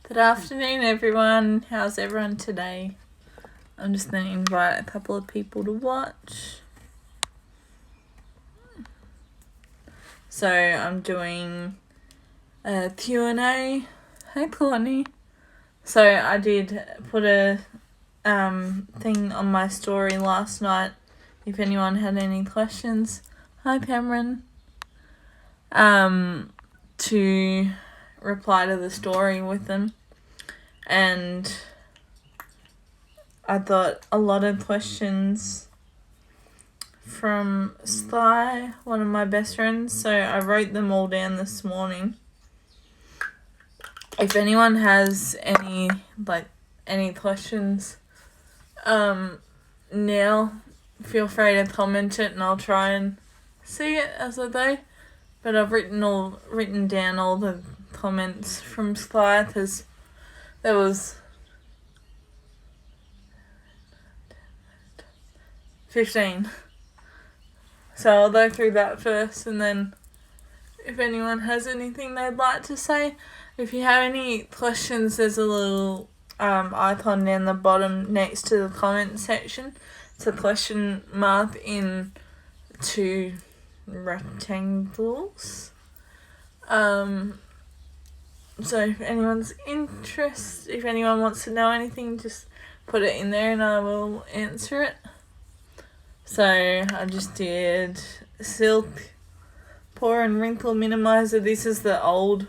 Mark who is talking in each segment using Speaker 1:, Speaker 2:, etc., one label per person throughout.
Speaker 1: Good afternoon, everyone. How's everyone today? I'm just going to invite a couple of people to watch. So I'm doing a Q&A. Hey, Courtney. So I did put a thing on my story last night if anyone had any questions. Hi, Cameron. To reply to the story with them. And I got a lot of questions from Sly, one of my best friends, so I wrote them all down this morning. If anyone has any questions, now feel free to comment it and I'll try and see it as I go. But I've written down all the comments from Sly because there was 15. So I'll go through that first, and then if anyone has anything they'd like to say, if you have any questions, there's a little icon down the bottom next to the comment section. It's a question mark in 2 rectangles. So if anyone's interested, if anyone wants to know anything, just put it in there and I will answer it. So I just did Silk Pore and Wrinkle Minimizer. This is the old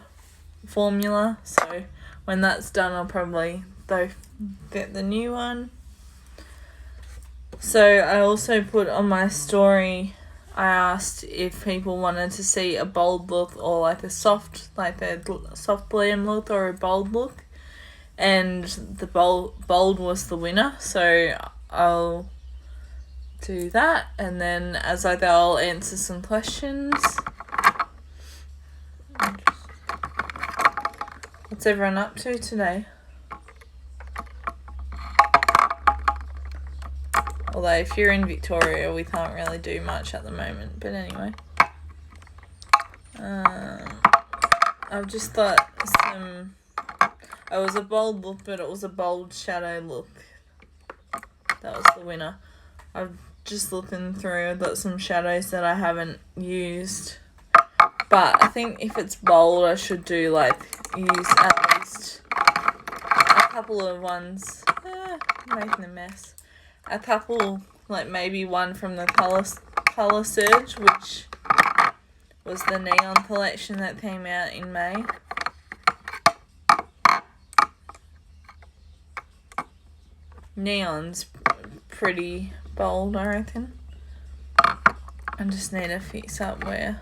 Speaker 1: formula, so when that's done I'll probably get the new one. So I also put on my story, I asked if people wanted to see a bold look or a soft glam look or a bold look, and the bold was the winner, so I'll do that, and then as I go I'll answer some questions. What's everyone up to today? Although if you're in Victoria we can't really do much at the moment, but anyway. I've just got it was a bold look, but it was a bold shadow look. That was the winner. I'm just looking through, I've got some shadows that I haven't used. But I think if it's bold, I should do use at least a couple of ones. Making a mess. A couple, maybe one from the Colour Surge, which was the neon collection that came out in May. Neon's pretty bold, I reckon. I just need to fix up where.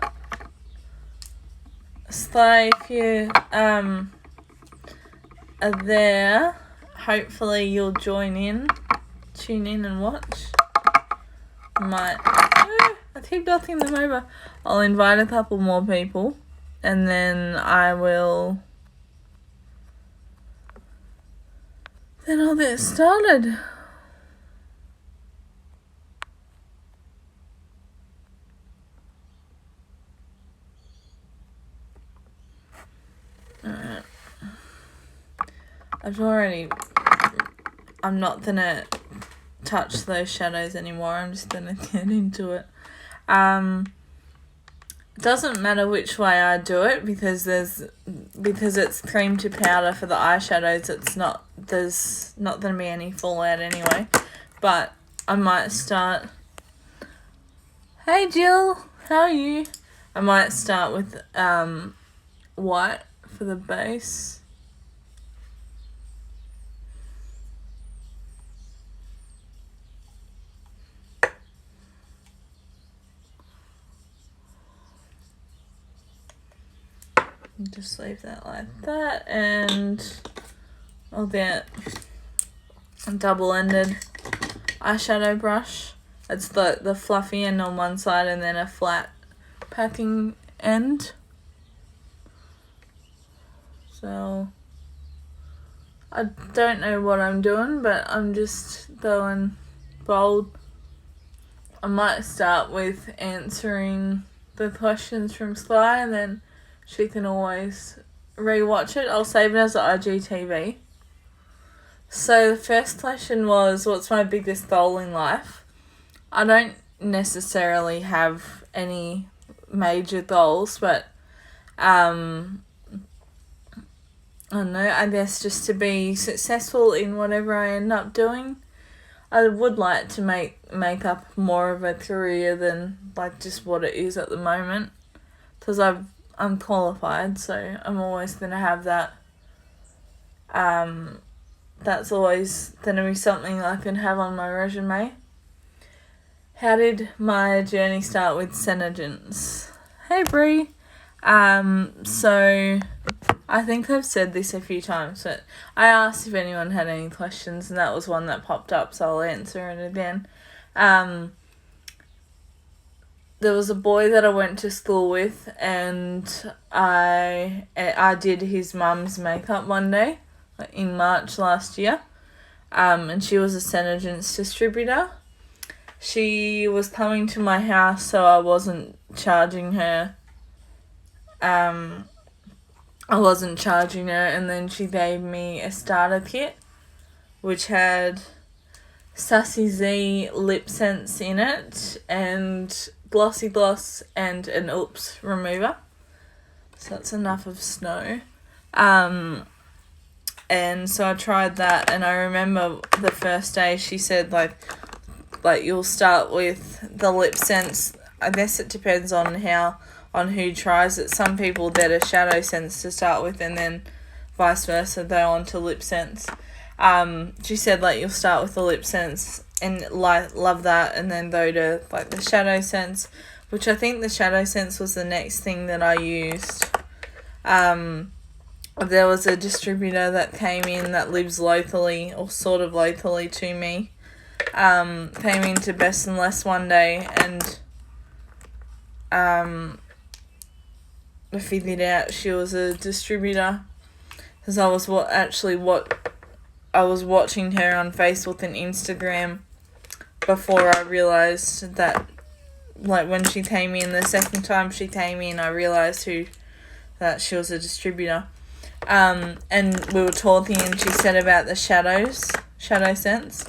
Speaker 1: So if you are there, hopefully you'll tune in and watch. I keep knocking them over. I'll invite a couple more people and then I'll get started. Alright. I'm not gonna touch those shadows anymore. I'm just gonna get into it. It doesn't matter which way I do it because it's cream to powder for the eyeshadows. There's not gonna be any fallout anyway. But I might start. Hey Jill, how are you? I might start with white for the base. Just leave that like that, and I'll get a double-ended eyeshadow brush. It's the fluffy end on one side and then a flat packing end. So I don't know what I'm doing, but I'm just going bold. I might start with answering the questions from Sky, and then she can always rewatch it. I'll save it as an IGTV. So the first question was, what's my biggest goal in life? I don't necessarily have any major goals, but I don't know, I guess just to be successful in whatever I end up doing. I would like to make up more of a career than like just what it is at the moment, because I'm qualified, so I'm always going to have that. That's always going to be something I can have on my resume. How did my journey start with Senegence? Hey Brie. So I think I've said this a few times, but I asked if anyone had any questions, and that was one that popped up, so I'll answer it again. There was a boy that I went to school with, and I did his mum's makeup one day in March last year, and she was a Senegence distributor. She was coming to my house, so I wasn't charging her. And then she gave me a starter kit, which had Sassy Z lip sense in it, and Glossy Gloss, and an Oops remover. So that's enough of snow. And so I tried that, and I remember the first day she said, like you'll start with the lip sense. I guess it depends on who tries it. Some people get a shadow sense to start with, and then vice versa, they're on to lip sense. She said you'll start with the lip sense and love that, and then go to the shadow sense, which I think the shadow sense was the next thing that I used. There was a distributor that came in that lives locally, or sort of locally to me, came into Best and Less one day, and I figured out she was a distributor because I was I was watching her on Facebook and Instagram before I realised that, when she came in, the second time she came in, I realised that she was a distributor. And we were talking, and she said about the shadow sense.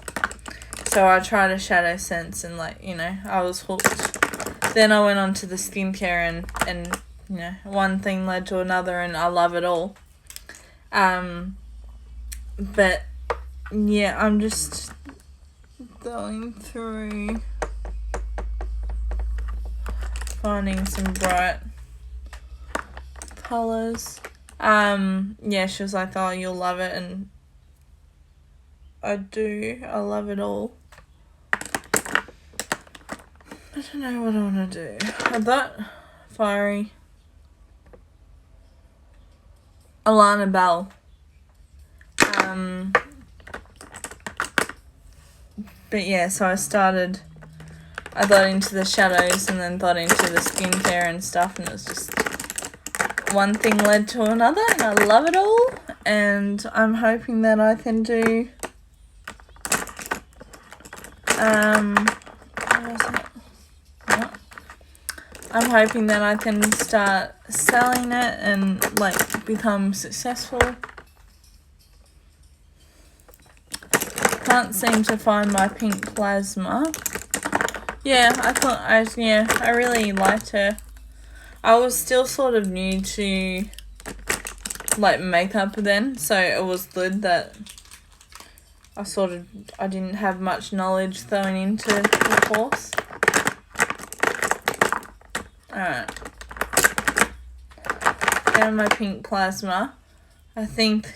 Speaker 1: So I tried a shadow sense, and I was hooked. Then I went on to the skincare, and one thing led to another, and I love it all. But yeah, I'm just going through finding some bright colours. Yeah, she was like, oh, you'll love it, and I do. I love it all. I don't know what I want to do. I thought Fiery. Alana Bell. But yeah, so I got into the shadows, and then got into the skincare and stuff, and it was just one thing led to another, and I love it all, and I'm hoping that I can do I'm hoping that I can start selling it and become successful. Can't seem to find my pink plasma. Yeah, I really liked her. I was still sort of new to makeup then, so it was good that I didn't have much knowledge going into the course. Alright. Down my pink plasma. I think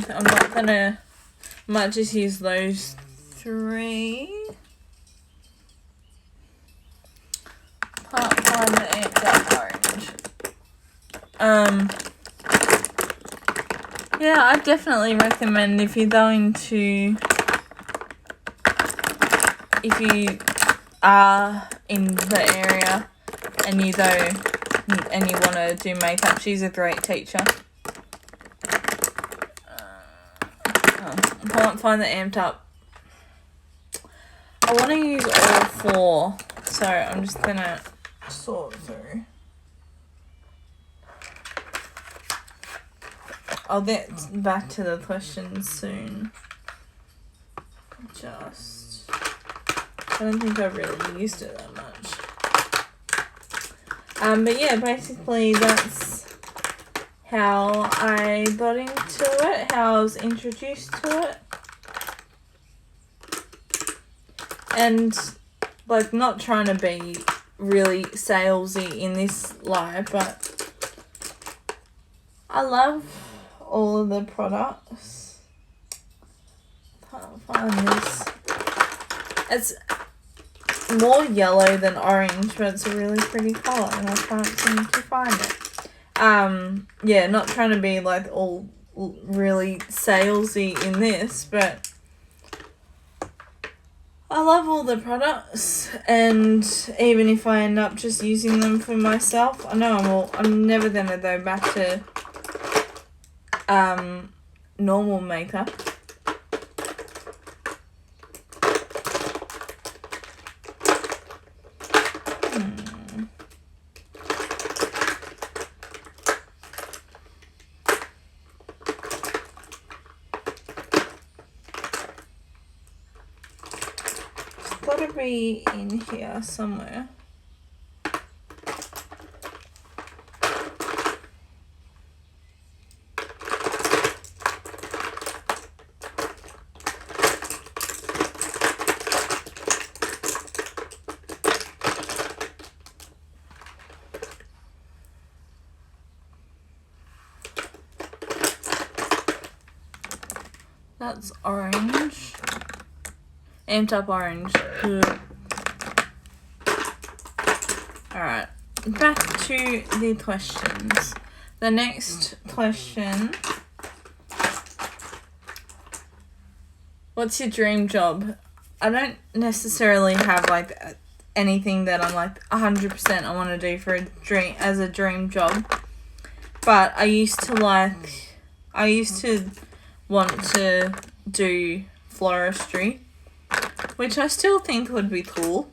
Speaker 1: I'm not gonna, might just use those three. Part 1 amped up orange. Yeah, I definitely recommend if you are in the area and you want to do makeup, she's a great teacher. I can't find the Amped Up. I want to use all 4, so I'm just gonna sort through. I'll get back to the questions soon. I don't think I've really used it that much. But yeah, basically that's how I got into it, how I was introduced to it. And, like, not trying to be really salesy in this live, but I love all of the products. Can't find this. It's more yellow than orange, but it's a really pretty colour and I can't seem to find it. Yeah, not trying to be like all really salesy in this, but I love all the products, and even if I end up just using them for myself, I know I'm never gonna go back to normal makeup. Gotta be in here somewhere. That's orange. Amped Up orange. Alright, back to the questions. The next question. What's your dream job? I don't necessarily have like anything that I'm like 100% I want to do for as a dream job. But I used to want to do floristry, which I still think would be cool.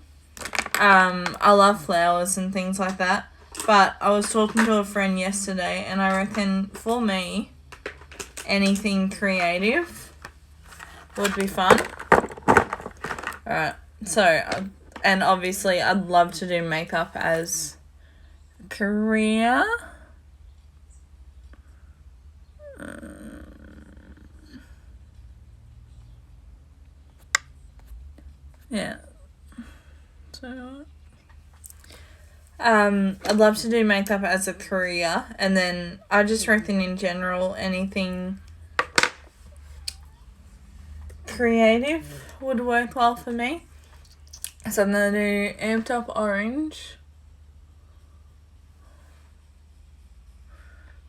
Speaker 1: I love flowers and things like that. But I was talking to a friend yesterday, and I reckon for me, anything creative would be fun. Alright, so, and obviously I'd love to do makeup as a career. Yeah. So, I'd love to do makeup as a career, and then I just reckon in general anything creative would work well for me. So I'm gonna do Amped Up orange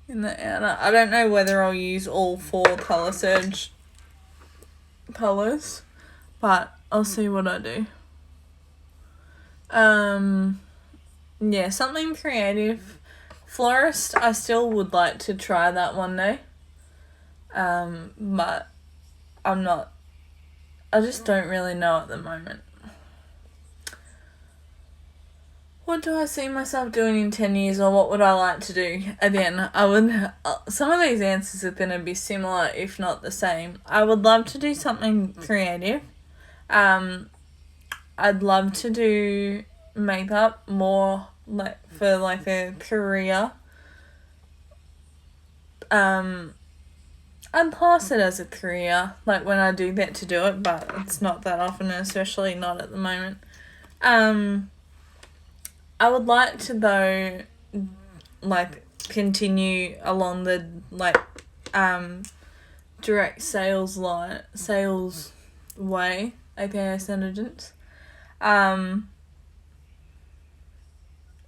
Speaker 1: in the outer. I don't know whether I'll use all 4 Colour Surge colours, but I'll see what I do. Yeah, something creative. Florist, I still would like to try that one day. But I just don't really know at the moment. What do I see myself doing in 10 years, or what would I like to do? Again, some of these answers are going to be similar, if not the same. I would love to do something creative. I'd love to do makeup more like for like a career. I'd class it as a career, like when I do get to do it, but it's not that often, especially not at the moment. I would like to though, like, continue along the like direct sales way, aka Senegence.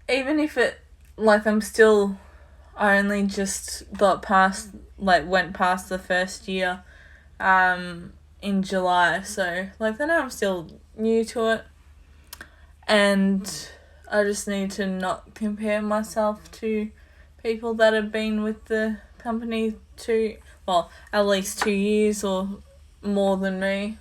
Speaker 1: Even if it, like, I only just went past the first year in July, so like I know I'm still new to it, and I just need to not compare myself to people that have been with the company well, at least 2 years or more than me.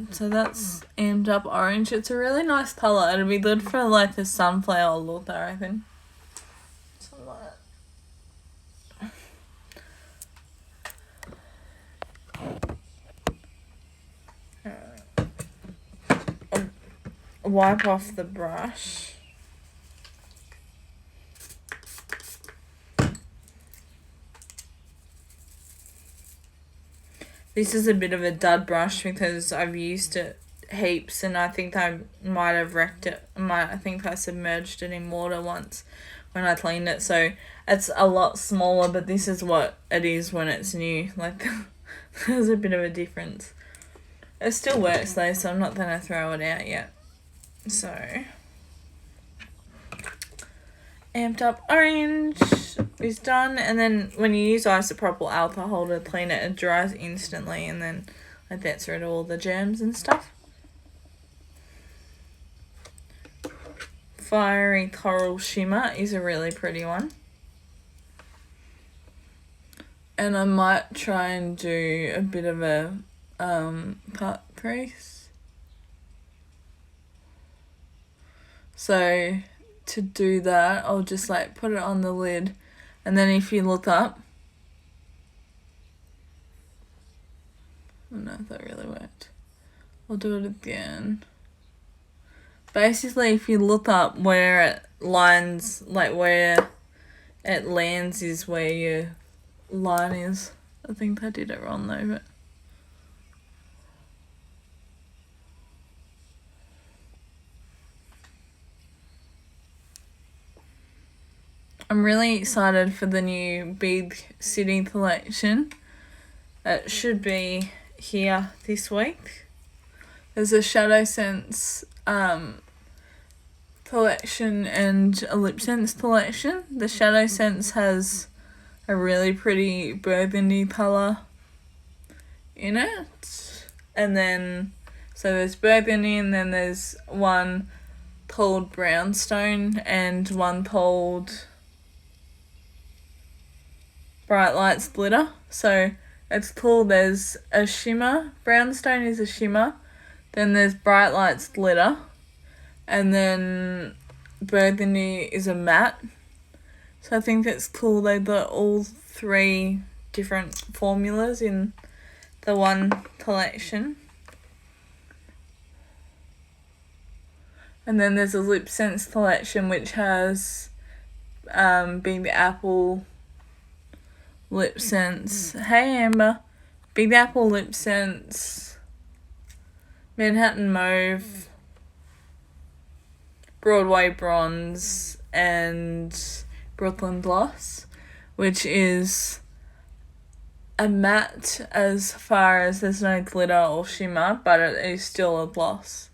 Speaker 1: So that's Amped Up Orange. It's a really nice colour. It'll be good for like a sunflower look, I reckon. Something like that. Wipe off the brush. This is a bit of a dud brush because I've used it heaps and I think I might have wrecked it. I think I submerged it in water once when I cleaned it. So it's a lot smaller, but this is what it is when it's new. Like, there's a bit of a difference. It still works though, so I'm not going to throw it out yet. So, Amped Up Orange is done, and then when you use isopropyl alcohol to clean it, it dries instantly, and then it gets rid of all the germs and stuff. Fiery Coral Shimmer is a really pretty one. And I might try and do a bit of a cut crease. So to do that, I'll just like put it on the lid, and then if you look up, I don't know if that really worked. I'll do it again. Basically, if you look up where it lines, like where it lands is where your line is. I think I did it wrong though, but I'm really excited for the new Big City collection. It should be here this week. There's a Shadow Sense collection and a Lip Sense collection. The Shadow Sense has a really pretty burgundy colour in it. And then, so there's burgundy, and then there's one called Brownstone and one called Bright Lights Glitter. So it's cool. There's a shimmer. Brownstone is a shimmer. Then there's Bright Lights Glitter. And then burgundy is a matte. So I think it's cool they've got all 3 different formulas in the one collection. And then there's a Lip Sense collection which has Big Apple Lip Sense. Hey Amber. Big Apple Lip Sense, Manhattan Mauve, Broadway Bronze, and Brooklyn Gloss, which is a matte as far as there's no glitter or shimmer, but it is still a gloss.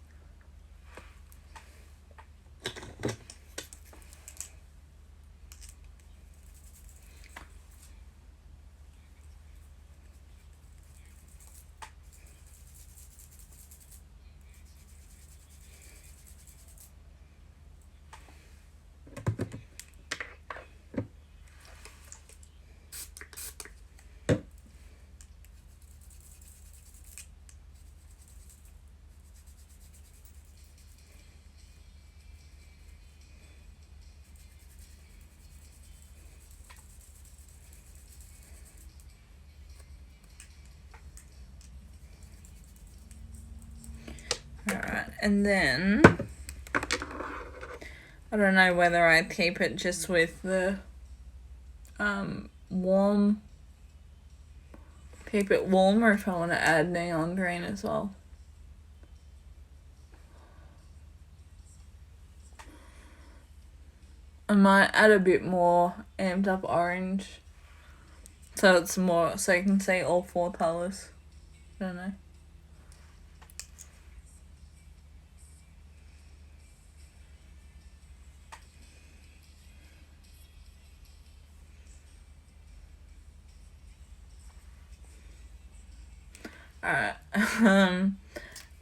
Speaker 1: Alright, and then I don't know whether I keep it just with the warm, keep it warm, or if I want to add neon green as well. I might add a bit more Amped Up Orange, so it's more, so you can see all 4 colours. I don't know. Alright,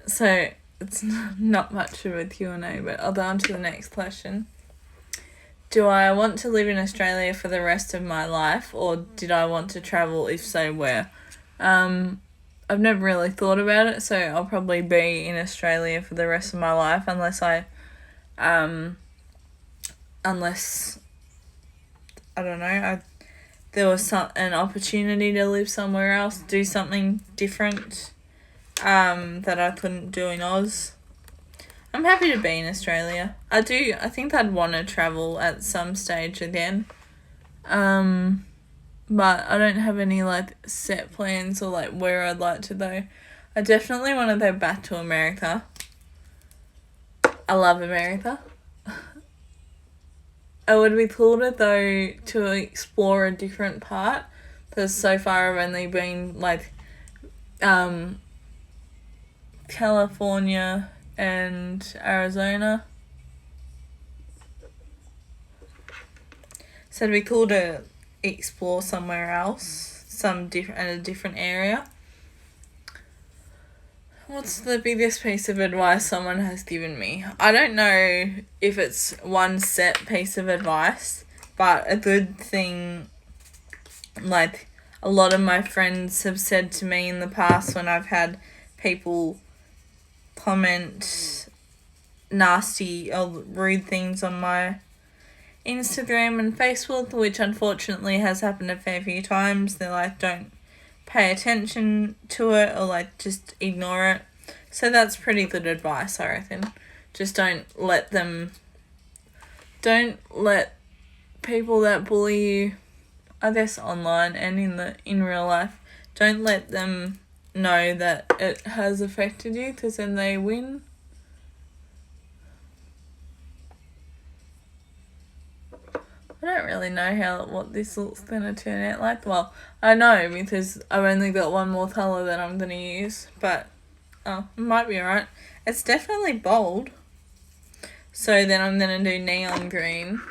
Speaker 1: so it's not much of a Q&A, but I'll go on to the next question. do I want to live in Australia for the rest of my life, or did I want to travel? If so, where? I've never really thought about it, so I'll probably be in Australia for the rest of my life unless I don't know, there was an opportunity to live somewhere else, do something different that I couldn't do in Oz. I'm happy to be in Australia. I think I'd want to travel at some stage again. But I don't have any, like, set plans or, like, where I'd like to go. I definitely want to go back to America. I love America. It would be cooler, though, to explore a different part, because so far I've only been, like, California and Arizona. So it'd be cool to explore somewhere else, in a different area. What's the biggest piece of advice someone has given me? I don't know if it's one set piece of advice, but a good thing, like, a lot of my friends have said to me in the past when I've had people comment nasty or rude things on my Instagram and Facebook, which unfortunately has happened a fair few times. They're like, don't pay attention to it, or like just ignore it. So that's pretty good advice, I reckon. Just don't let people that bully you, I guess online and in real life, don't let them know that it has affected you, because then they win. I don't really know what this looks going to turn out like. Well, I know because I've only got one more colour that I'm going to use, but it might be alright. It's definitely bold. So then I'm going to do neon green.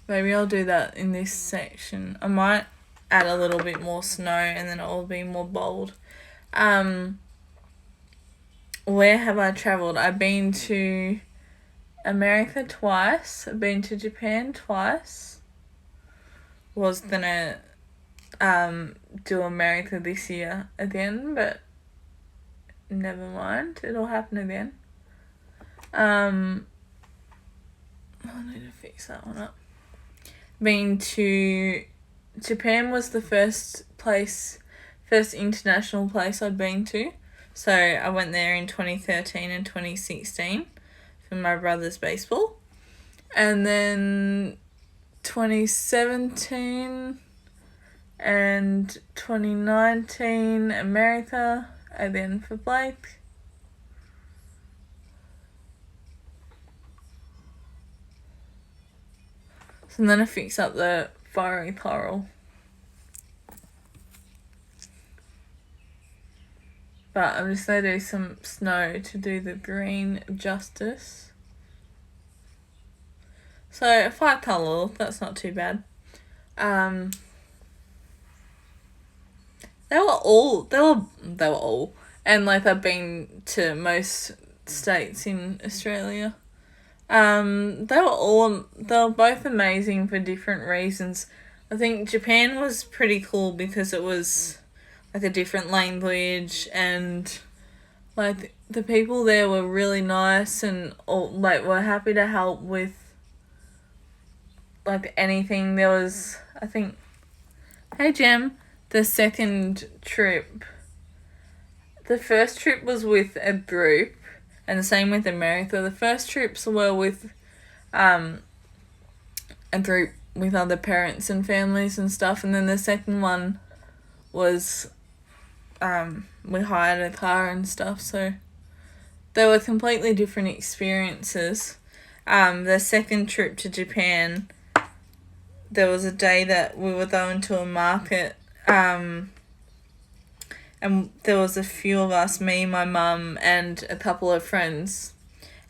Speaker 1: Maybe I'll do that in this section. I might add a little bit more snow and then it will be more bold. Where have I travelled? I've been to America twice. I've been to Japan twice. Was gonna do America this year again, but never mind. It'll happen again. I need to fix that one up. Been to Japan was the first international place I'd been to. So I went there in 2013 and 2016 for my brother's baseball. And then 2017 and 2019 America, again for Blake. So then I fix up the fiery coral. But I'm just going to do some snow to do the green justice. So 5 colour look, that's not too bad. They were all, and like I've been to most states in Australia. They were both amazing for different reasons. I think Japan was pretty cool because it was like a different language, and like the people there were really nice and like were happy to help with like anything. There was, I think, hey Jem, the second trip. The first trip was with a group, and the same with America. The first trips were with a group with other parents and families and stuff, and then the second one was we hired a car and stuff, so they were completely different experiences. The second trip to Japan, there was a day that we were going to a market, and there was a few of us, me, my mum, and a couple of friends,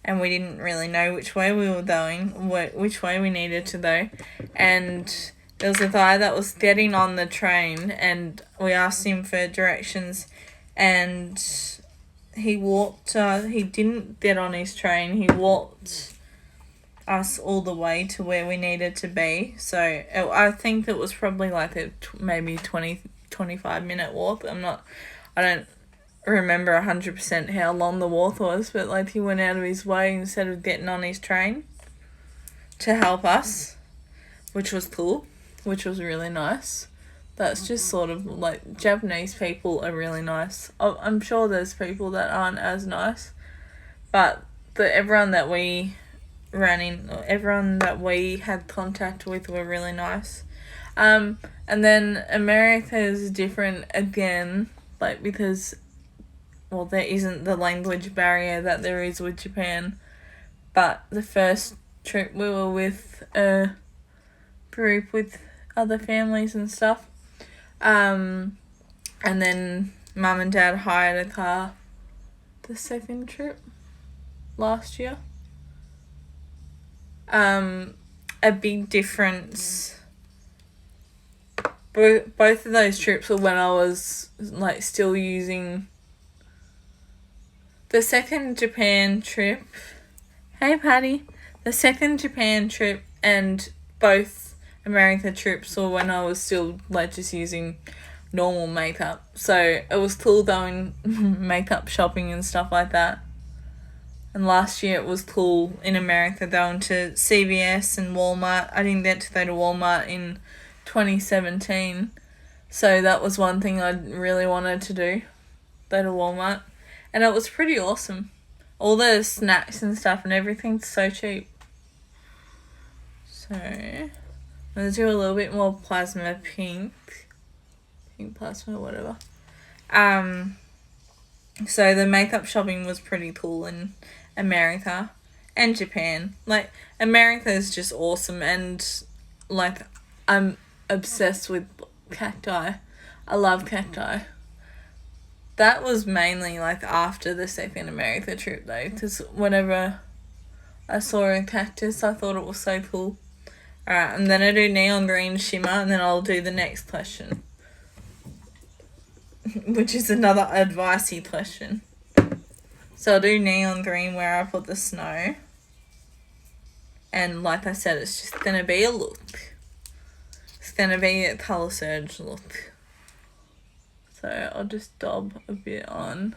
Speaker 1: and we didn't really know which way we were going, which way we needed to go, and there was a guy that was getting on the train, and we asked him for directions, and he walked, he didn't get on his train, he walked us all the way to where we needed to be. So I think it was probably like a maybe 25 minute walk. I don't remember 100% how long the walk was, but like he went out of his way instead of getting on his train to help us, which was cool, which was really nice. That's just sort of like Japanese people are really nice. I'm sure there's people that aren't as nice, but everyone that we had contact with were really nice. And then America is different again, like because, well, there isn't the language barrier that there is with Japan. But the first trip we were with a group with other families and stuff. And then Mum and Dad hired a car the second trip last year. A big difference. Both of those trips were when I was like still using the second Japan trip. Hey Patty. The second Japan trip and both America trips were when I was still like just using normal makeup. So it was cool going makeup shopping and stuff like that. And last year it was cool in America going to CVS and Walmart. I didn't get to go to Walmart in 2017. So that was one thing I really wanted to do. Go to Walmart. And it was pretty awesome. All the snacks and stuff and everything's so cheap. So, I'm going to do a little bit more plasma pink. Pink plasma, whatever. So the makeup shopping was pretty cool in America and Japan. Like, America is just awesome and, like, I'm obsessed with cacti. I love cacti. That was mainly, like, after the second America trip, though, because whenever I saw a cactus, I thought it was so cool. Alright, and then I do neon green shimmer, and then I'll do the next question. Which is another advicey question. So I'll do neon green where I put the snow. And like I said, it's just going to be a look. It's going to be a colour surge look. So I'll just dab a bit on.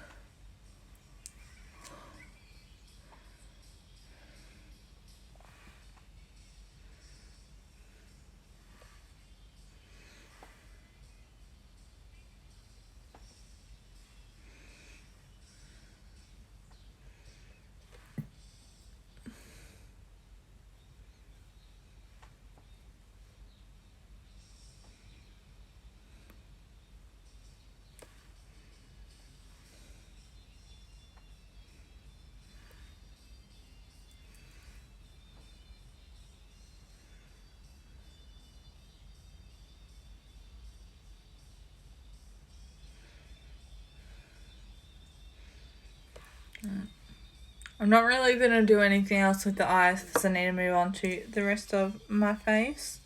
Speaker 1: I'm not really going to do anything else with the eyes because I need to move on to the rest of my face.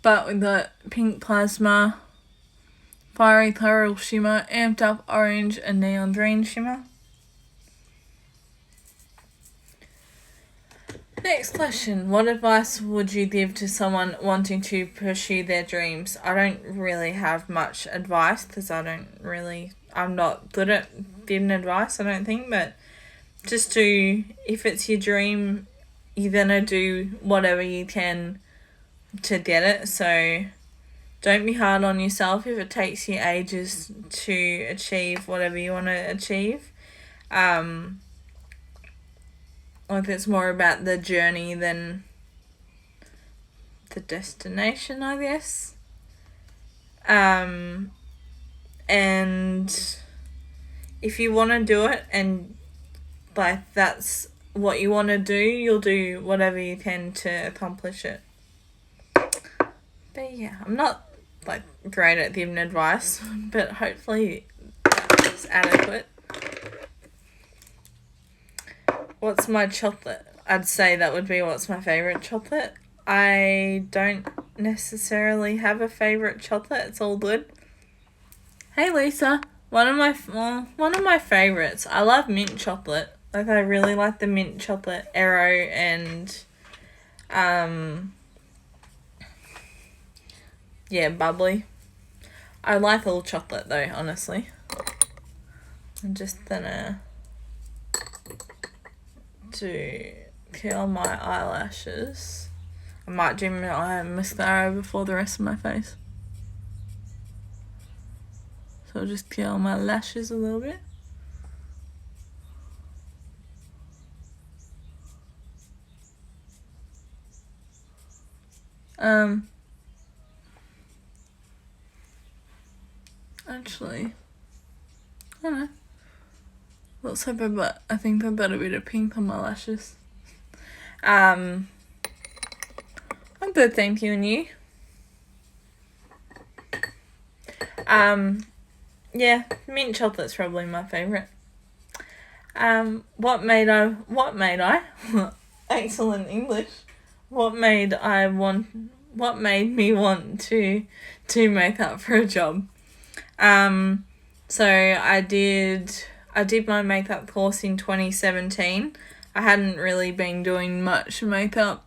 Speaker 1: But with the pink plasma, fiery coral shimmer, amped up orange and neon green shimmer. Next question. What advice would you give to someone wanting to pursue their dreams? I don't really have much advice because I'm not good at giving advice, I don't think, but just if it's your dream, you're going to do whatever you can to get it. So don't be hard on yourself if it takes you ages to achieve whatever you want to achieve. Like it's more about the journey than the destination, I guess. And if you want to do it and like that's what you want to do, you'll do whatever you can to accomplish it. But yeah, I'm not like great at giving advice, but hopefully that was adequate. What's my chocolate? I'd say that would be what's my favourite chocolate. I don't necessarily have a favourite chocolate. It's all good. Hey Lisa, one of my favourites. I love mint chocolate. Like, I really like the mint chocolate Aero and, yeah, bubbly. I like all chocolate, though, honestly. I'm just gonna curl my eyelashes. I might do my mascara before the rest of my face. So I'll just curl my lashes a little bit. Actually, I don't know. Let's hope I think I've got a bit of pink on my lashes. I'm good, thank you, and you? Yeah, mint chocolate's probably my favourite. What made I excellent English. What made me want to do makeup for a job? So I did my makeup course in 2017. I hadn't really been doing much makeup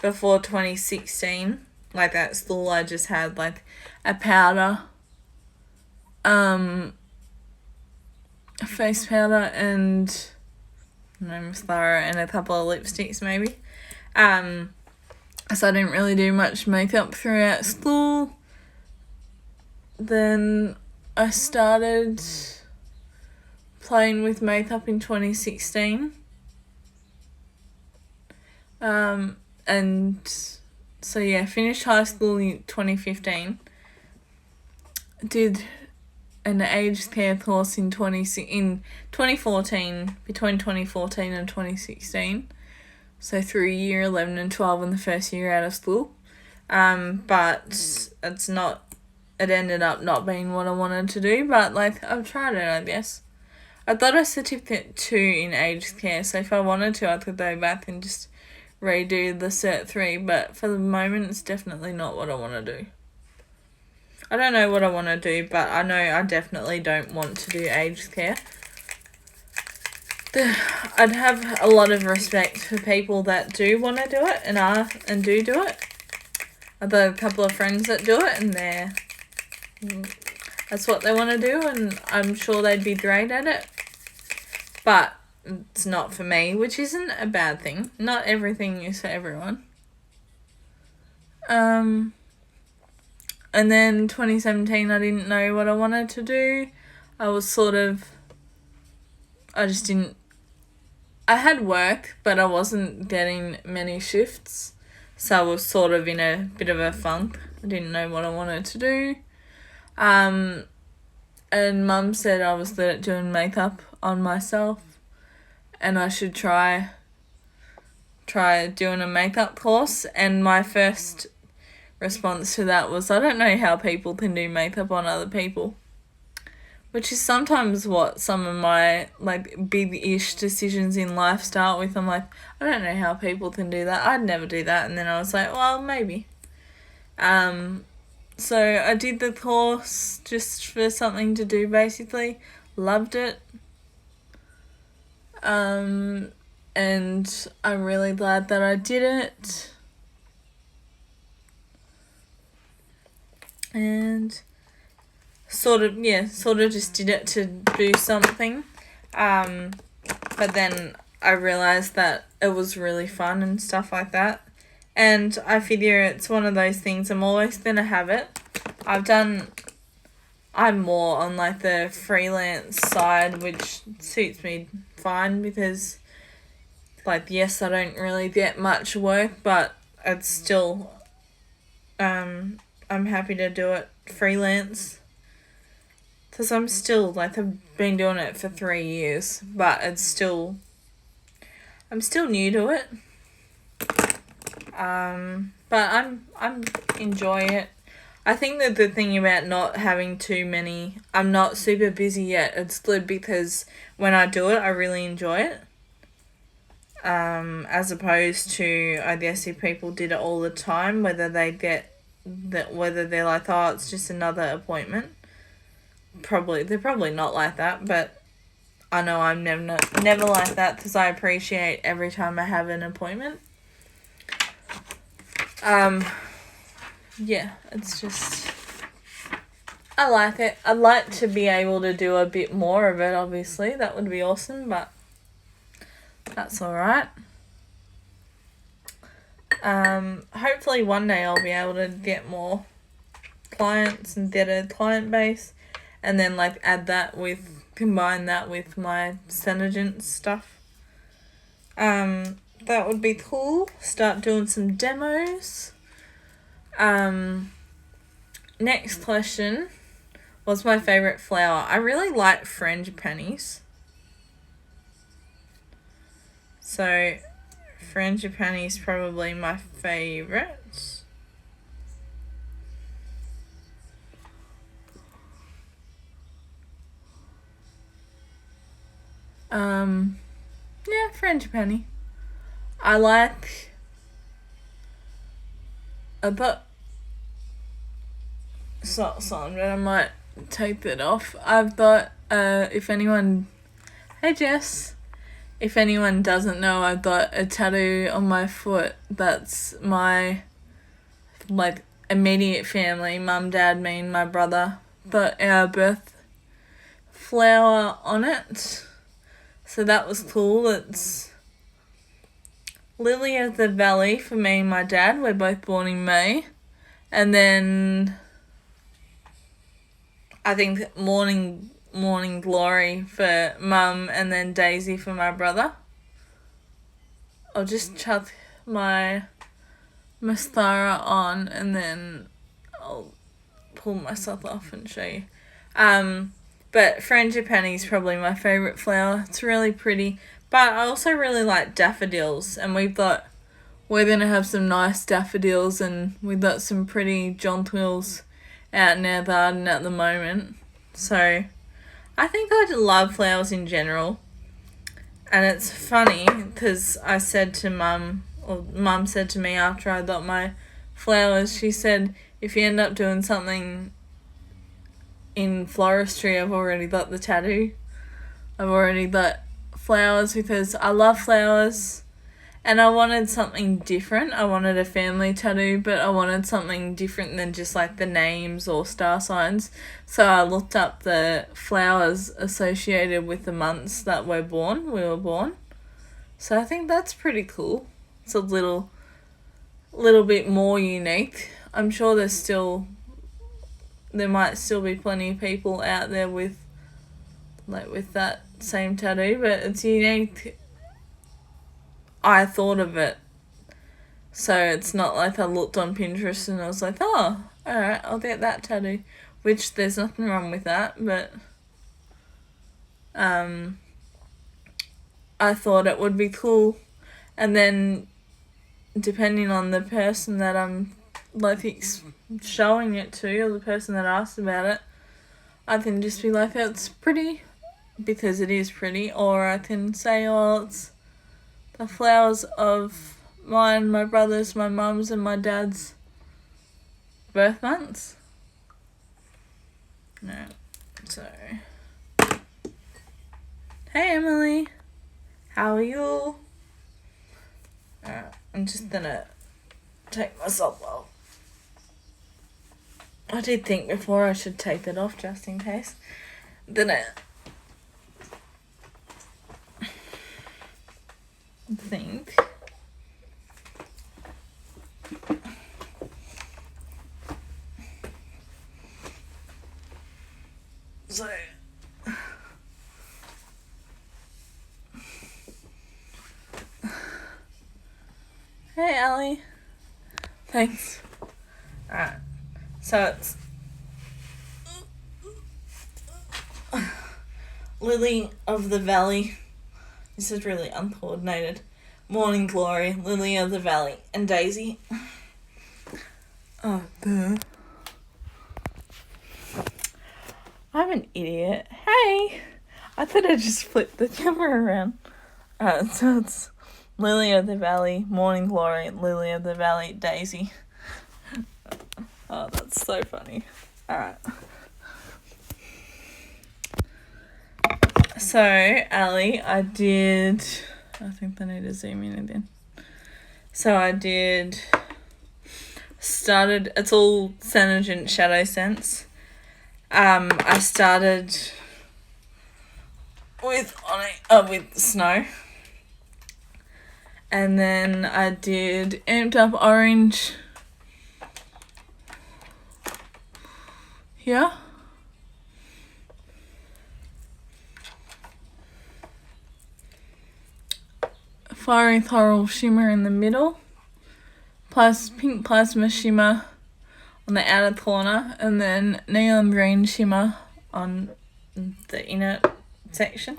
Speaker 1: before 2016. Like, at school I just had like a powder, a face powder and mascara and a couple of lipsticks maybe. So I didn't really do much makeup throughout school. Then I started playing with makeup in 2016. And so yeah, finished high school in 2015. Did an aged care course in 2014, between 2014 and 2016. So through year 11 and 12 in the first year out of school. But it ended up not being what I wanted to do, but like, I've tried it, I guess. I got a certificate 2 in aged care, so if I wanted to, I could go back and just redo the Cert 3, but for the moment, it's definitely not what I want to do. I don't know what I want to do, but I know I definitely don't want to do aged care. I'd have a lot of respect for people that do want to do it and do it. I've got a couple of friends that do it, and that's what they want to do, and I'm sure they'd be great at it. But it's not for me, which isn't a bad thing. Not everything is for everyone. And then 2017, I didn't know what I wanted to do. I had work, but I wasn't getting many shifts. So I was sort of in a bit of a funk. I didn't know what I wanted to do. And Mum said I was good at doing makeup on myself and I should try doing a makeup course. And my first response to that was, I don't know how people can do makeup on other people. Which is sometimes what some of my like big-ish decisions in life start with. I'm like, I don't know how people can do that. I'd never do that. And then I was like, well, maybe. So I did the course just for something to do, basically. Loved it. And I'm really glad that I did it. And sort of just did it to do something. But then I realised that it was really fun and stuff like that. And I figure it's one of those things, I'm always going to have it. I'm more on like the freelance side, which suits me fine because, like, yes, I don't really get much work, but it's still, I'm happy to do it freelance. Because I'm still, like, I've been doing it for 3 years, but I'm still new to it. But I'm enjoying it. I think that the thing about not having too many, I'm not super busy yet. It's good because when I do it, I really enjoy it. As opposed to, I guess, if people did it all the time, whether they're like, oh, it's just another appointment. They're probably not like that, but I know I'm never like that because I appreciate every time I have an appointment. Yeah, it's just, I like it. I'd like to be able to do a bit more of it, obviously. That would be awesome, but that's alright. Hopefully one day I'll be able to get more clients and get a client base, and then like combine that with my Senegence stuff. That would be cool. Start doing some demos. Next question. What's my favourite flower? I really like frangipanis. So, frangipani is probably my favourite. Yeah, frangipani. I like but but I might take that off. I've got if anyone, hey Jess, if anyone doesn't know, I've got a tattoo on my foot that's my like immediate family, mum, dad, me and my brother, but our birth flower on it. So that was cool. It's Lily of the Valley for me and my dad. We're both born in May. And then I think Morning Glory for mum, and then Daisy for my brother. I'll just chuck my mascara on and then I'll pull myself off and show you. But frangipani is probably my favourite flower. It's really pretty. But I also really like daffodils, and we're going to have some nice daffodils, and we've got some pretty jonquils out in our garden at the moment. So I think I love flowers in general. And it's funny because I said to mum said to me after I got my flowers, she said, if you end up doing something in floristry, I've already got the tattoo. I've already got flowers because I love flowers, and I wanted something different. I wanted a family tattoo, but I wanted something different than just like the names or star signs. So I looked up the flowers associated with the months that we were born. So I think that's pretty cool. It's a little bit more unique. I'm sure there might still be plenty of people out there with that same tattoo, but it's unique. I thought of it, so it's not like I looked on Pinterest and I was like, oh, alright, I'll get that tattoo, which there's nothing wrong with that, but I thought it would be cool. And then depending on the person that I'm like showing it to, or the person that asked about it, I can just be like, it's pretty, because it is pretty, or I can say, oh, it's the flowers of mine, my brother's, my mum's, and my dad's birth months. No, so, hey Emily, how are you? I'm just gonna take myself off. I did think before I should take it off just in case. Then I think so. Hey Ellie, thanks. Alright, so it's Lily of the Valley. This is really uncoordinated. Morning Glory, Lily of the Valley, and Daisy. Oh, duh. I'm an idiot. Hey! I thought I just flipped the camera around. So it's Lily of the Valley, Morning Glory, Lily of the Valley, Daisy. Oh, that's so funny. Alright. So, Ali, I think I need to zoom in again. So it's all Senegent Shadow Sense. I started with Snow. And then I did Amped Up Orange here. Fiery Coral Shimmer in the middle. Pink Plasma Shimmer on the outer corner. And then Neon Green Shimmer on the inner section.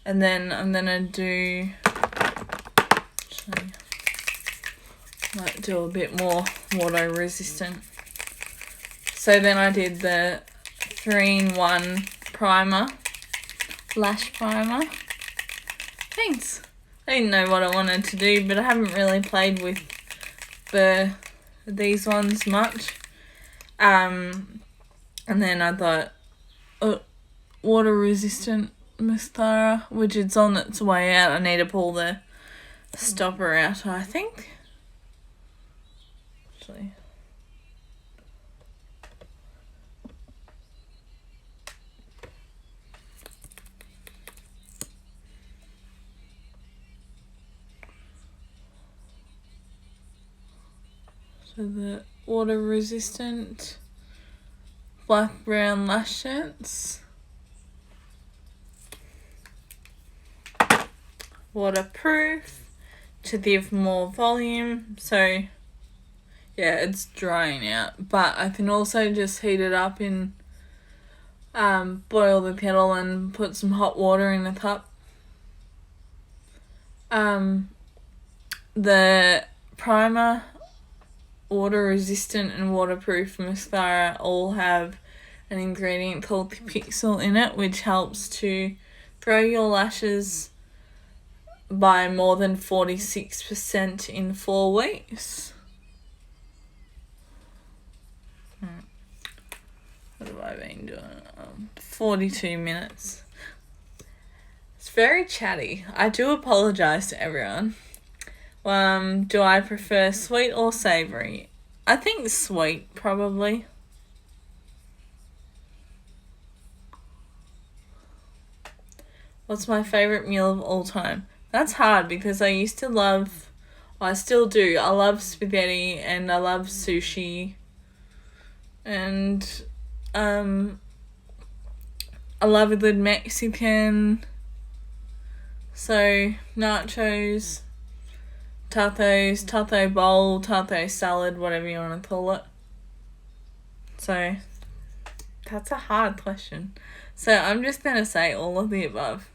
Speaker 1: And then I'm gonna do a bit more water resistant. So then I did the 3-in-1 primer, lash primer. Thanks. I didn't know what I wanted to do, but I haven't really played with these ones much. And then I thought, water resistant mascara, which is on its way out. I need to pull the stopper out, I think. Actually. So the water resistant black brown lash sense. Waterproof to give more volume. So yeah, it's drying out, but I can also just heat it up in boil the kettle and put some hot water in the cup. The primer, water resistant and waterproof mascara all have an ingredient called Pixel in it, which helps to grow your lashes by more than 46% in 4 weeks. What have I been doing? 42 minutes. It's very chatty. I do apologise to everyone. Do I prefer sweet or savoury? I think sweet, probably. What's my favourite meal of all time? That's hard because I still do. I love spaghetti and I love sushi. And I love a good Mexican. So, nachos, taco bowl, taco salad, whatever you want to call it. So, that's a hard question. So, I'm just going to say all of the above.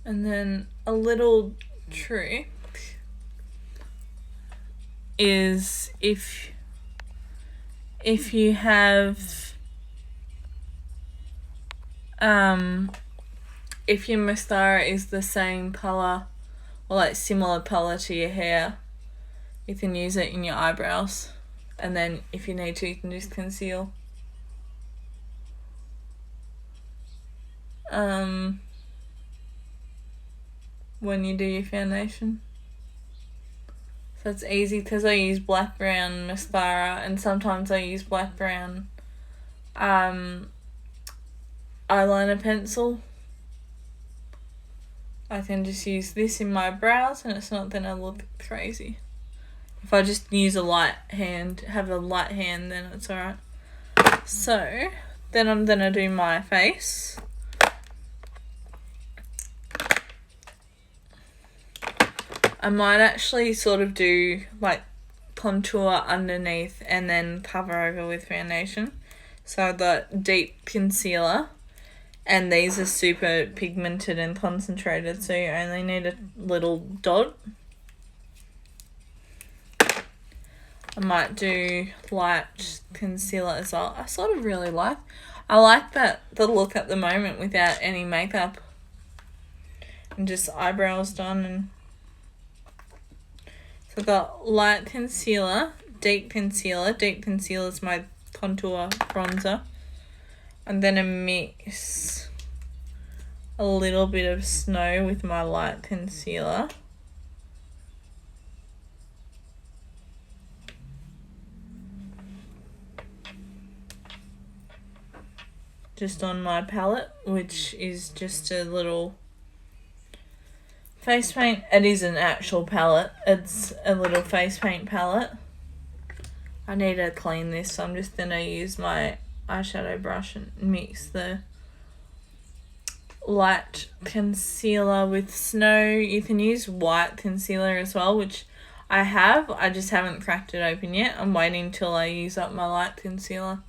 Speaker 1: And then a little trick is if you have if your mascara is the same colour or like similar colour to your hair, you can use it in your eyebrows, and then if you need to, you can just conceal. When you do your foundation. So it's easy because I use black brown mascara, and sometimes I use black brown eyeliner pencil. I can just use this in my brows and it's not going to look crazy. If I just use have a light hand, then it's alright. So then I'm going to do my face. I might actually sort of do like contour underneath and then cover over with foundation. So I've got deep concealer And these are super pigmented and concentrated, so you only need a little dot. I might do light concealer as well. I sort of really like the look at the moment without any makeup. And just eyebrows done. And so I've got light concealer, deep concealer. Deep concealer is my contour bronzer. I'm going to mix a little bit of snow with my light concealer. Just on my palette, which is just a little face paint. It is an actual palette. It's a little face paint palette. I need to clean this, so I'm just going to use my eyeshadow brush and mix the light concealer with snow. You can use white concealer as well, which I have. I just haven't cracked it open yet. I'm waiting till I use up my light concealer.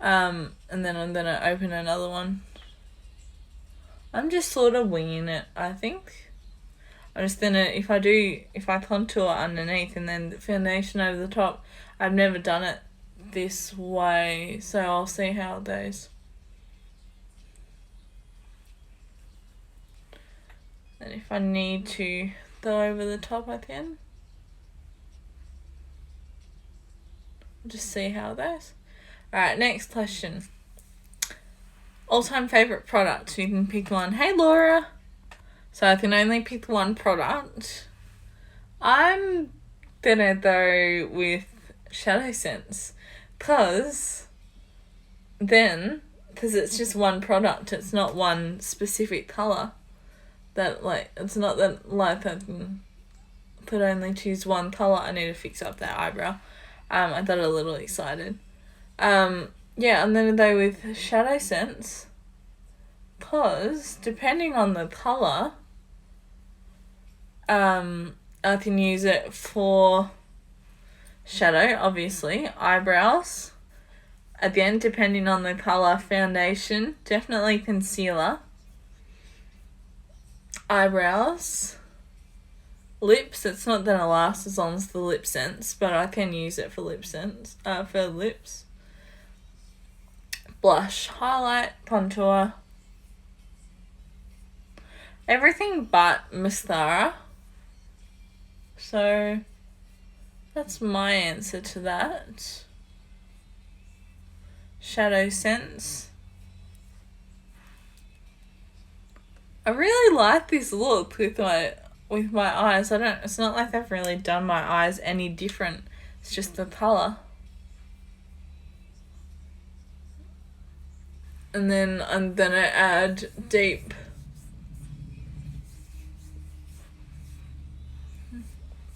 Speaker 1: And then I'm going to open another one. I'm just sort of winging it, I think. I'm just going to, if I contour underneath and then the foundation over the top, I've never done it this way, so I'll see how it goes. And if I need to go over the top, I can. I'll just see how it goes. Alright, next question. All-time favourite product. You can pick one. Hey, Laura. So I can only pick one product. I'm gonna go with Shadow Sense. Because it's just one product. It's not one specific colour. It's not that I could only choose one colour. I need to fix up that eyebrow. I got a little excited. Yeah, I'm going to go with Shadow Sense, because depending on the colour, I can use it for shadow, obviously, eyebrows, again, depending on the colour, foundation, definitely concealer, eyebrows, lips. It's not going to last as long as the lip sense, but I can use it for lips. Blush, highlight, contour, everything but mascara. So that's my answer to that. Shadow Sense. I really like this look with my eyes. It's not like I've really done my eyes any different. It's just the colour. And then I'm gonna add deep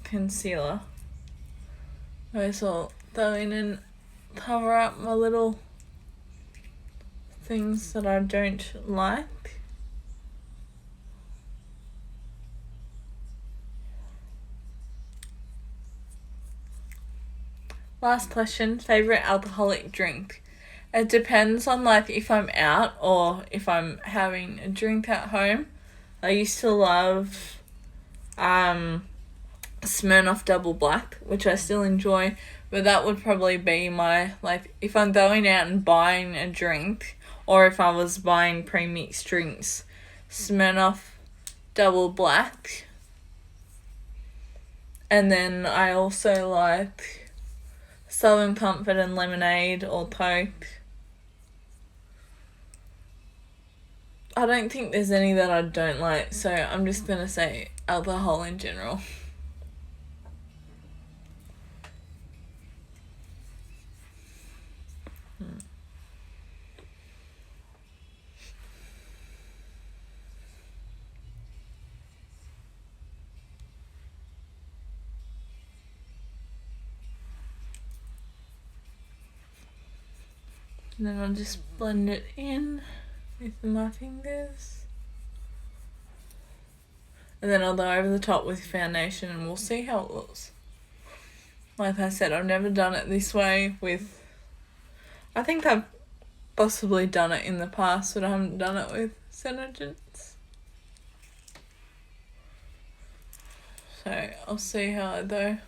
Speaker 1: concealer. So I'll go in and cover up my little things that I don't like. Last question, favourite alcoholic drink? It depends on if I'm out or if I'm having a drink at home. I used to love Smirnoff Double Black, which I still enjoy, but that would probably be my, if I'm going out and buying a drink, or if I was buying pre-mixed drinks, Smirnoff Double Black. And then I also like Southern Comfort and lemonade or Coke. I don't think there's any that I don't like, so I'm just going to say alcohol in general. And then I'll just blend it in with my fingers. And then I'll go over the top with foundation and we'll see how it looks. Like I said, I've never done it this way with... I think I've possibly done it in the past, but I haven't done it with Senegence. So I'll see how I go.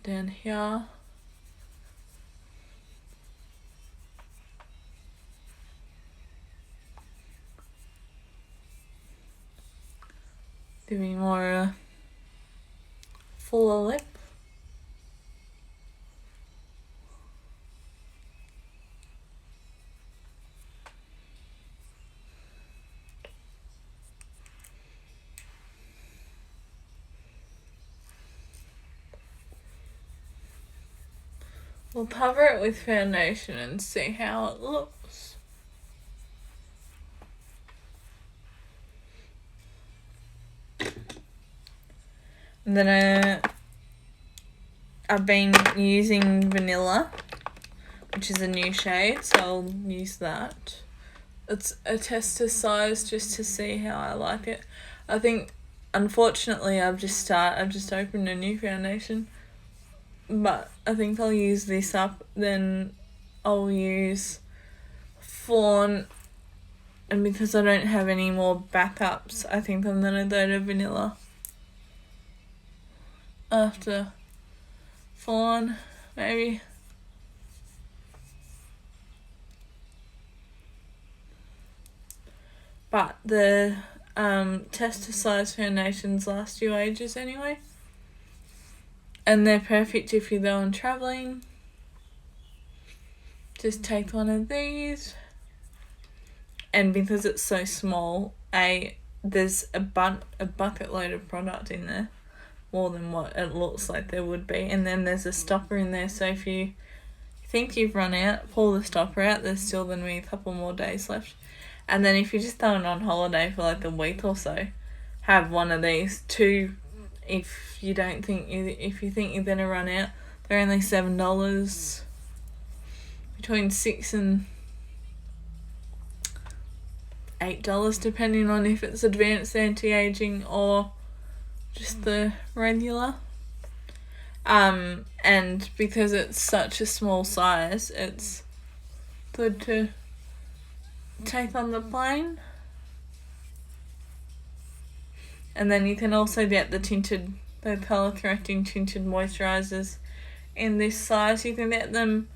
Speaker 1: Down here. Give me more fuller lip. We'll cover it with foundation and see how it looks. And then I've been using Vanilla, which is a new shade, so I'll use that. It's a tester size just to see how I like it. I think, unfortunately, I've just opened a new foundation, but I think I'll use this up, then I'll use Fawn, and because I don't have any more backups, I think I'm gonna go to Vanilla after Fawn, maybe. But the tester size foundations last you ages anyway. And they're perfect if you're going travelling. Just take one of these. And because it's so small, there's a bucket load of product in there. More than what it looks like there would be. And then there's a stopper in there, so if you think you've run out, pull the stopper out. There's still going to be a couple more days left. And then if you're just going on holiday for like a week or so, have one of these. Two, if you think you're going to run out. They're only $7. Between $6 and $8, depending on if it's advanced anti-aging or just the regular. And because it's such a small size, it's good to take on the plane. And then you can also get the colour correcting tinted moisturisers in this size. You can get them,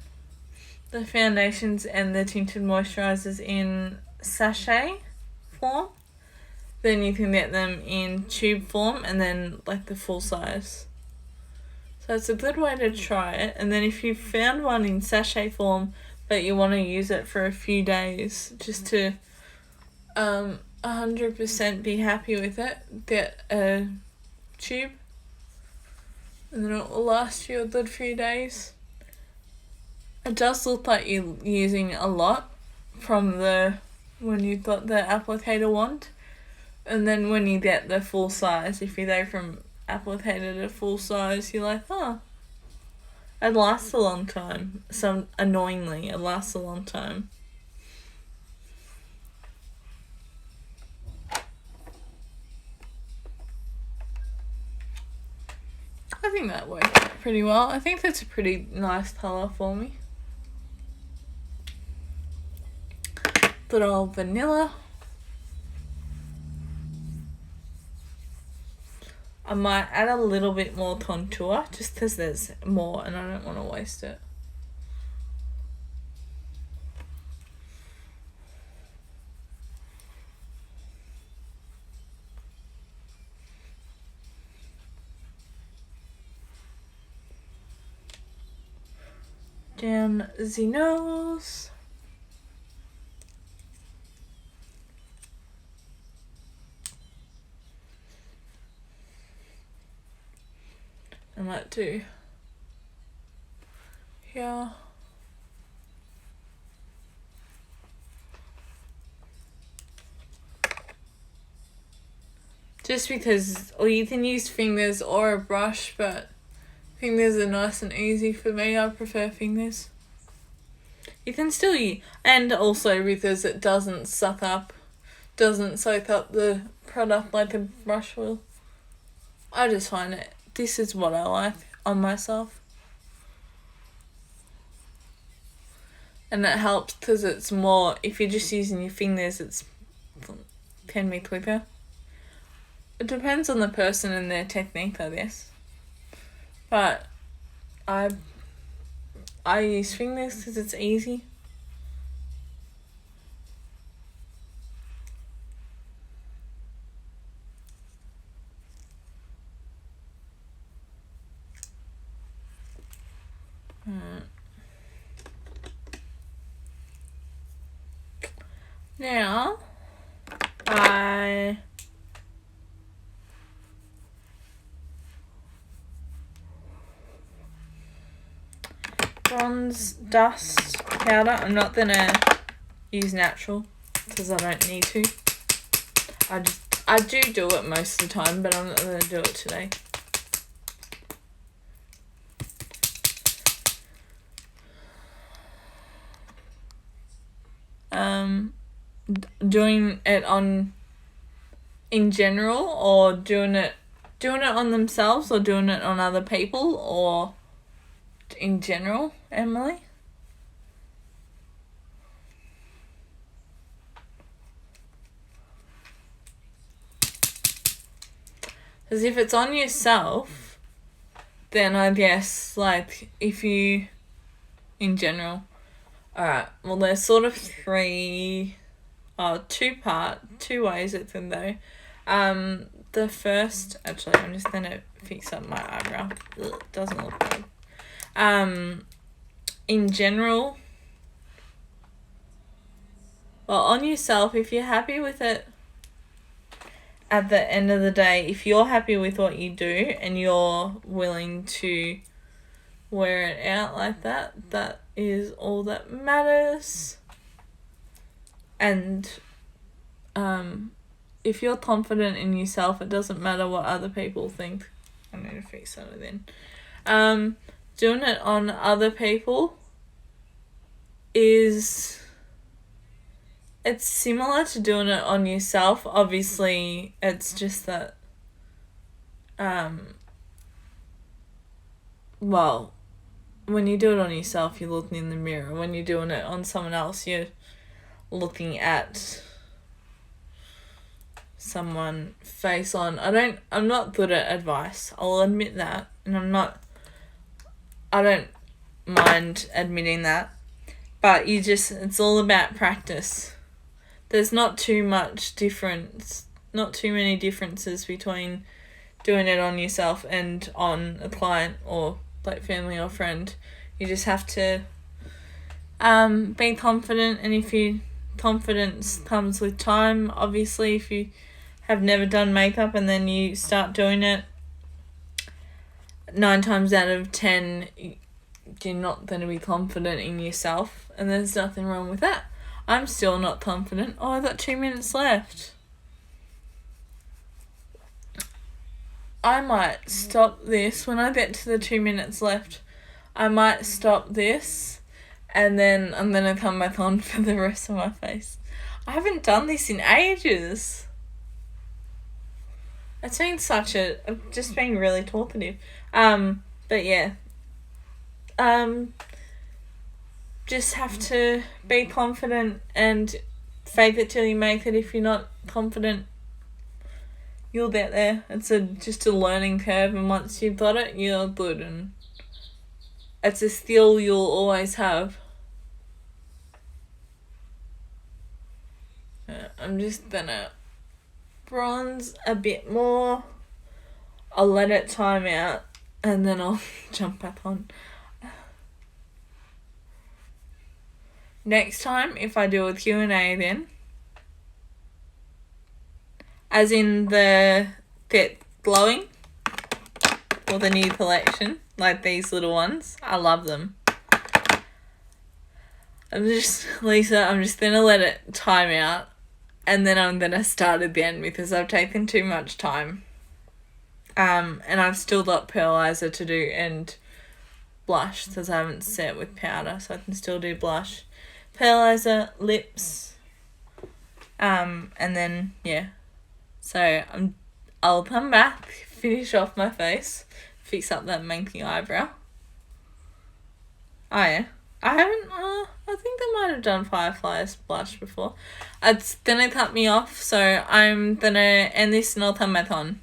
Speaker 1: the foundations and the tinted moisturisers, in sachet form. Then you can get them in tube form, and then like the full size. So it's a good way to try it. And then if you found one in sachet form but you want to use it for a few days just to 100% be happy with it, get a tube, and then it will last you a good few days. It does look like you're using a lot from when you've got the applicator wand. And then when you get the full size, if you go from applicator to full size, you're like, oh, it lasts a long time. Annoyingly, it lasts a long time. I think that worked pretty well. I think that's a pretty nice colour for me. Good old Vanilla. I might add a little bit more contour just because there's more and I don't want to waste it. Down the nose. I might do here. Just because, or you can use fingers or a brush, but fingers are nice and easy for me. I prefer fingers. You can still use, and also because it doesn't suck up doesn't soak up the product like a brush will. I just find it, this is what I like on myself. And it helps because it's more, if you're just using your fingers, it's can be quicker. It depends on the person and their technique, I guess. But I use fingers because it's easy. Now, bronze dust powder. I'm not gonna use natural because I don't need to. I do it most of the time, but I'm not gonna do it today. Doing it on in general, or doing it on themselves, or doing it on other people, or in general, Emily? Because if it's on yourself, then I guess, like, if you, in general, alright, well, there's sort of two ways it can go. The first, actually, I'm just going to fix up my eyebrow. Ugh, doesn't look good. In general, well, on yourself, if you're happy with it, at the end of the day, if you're happy with what you do and you're willing to wear it out like that, that is all that matters. And if you're confident in yourself, it doesn't matter what other people think. I need to fix that then. Doing it on other people it's similar to doing it on yourself. Obviously, it's just that, well, when you do it on yourself, you're looking in the mirror. When you're doing it on someone else, you're looking at someone face on. I'm not good at advice. I'll admit that. And I don't mind admitting that. But it's all about practice. There's not too many differences between doing it on yourself and on a client or like family or friend. You just have to be confident, and confidence comes with time. Obviously, if you have never done makeup and then you start doing it, 9 times out of 10, you're not going to be confident in yourself, and there's nothing wrong with that. I'm still not confident. Oh, I've got 2 minutes left. I might stop this when I get to the 2 minutes left. I might stop this, and then I'm going to come back on for the rest of my face. I haven't done this in ages. It's been I've just been really talkative. But yeah. Just have to be confident and fake it till you make it. If you're not confident, you'll get there. It's just a learning curve, and once you've got it, you're good, and it's a skill you'll always have. I'm just gonna bronze a bit more. I'll let it time out, and then I'll jump back on. Next time, if I do a Q&A then, as in the Get Glowing, or the new collection, like these little ones, I love them. Lisa, I'm just going to let it time out, and then I'm going to start again because I've taken too much time. And I've still got pearlizer to do and blush because I haven't set with powder, so I can still do blush. Pearlizer, lips, And then, yeah. So, I'll come back, finish off my face, fix up that manky eyebrow. Oh, yeah. I haven't, I think I might have done Firefly's blush before. It's gonna cut me off, so I'm gonna end this and I'll come back on.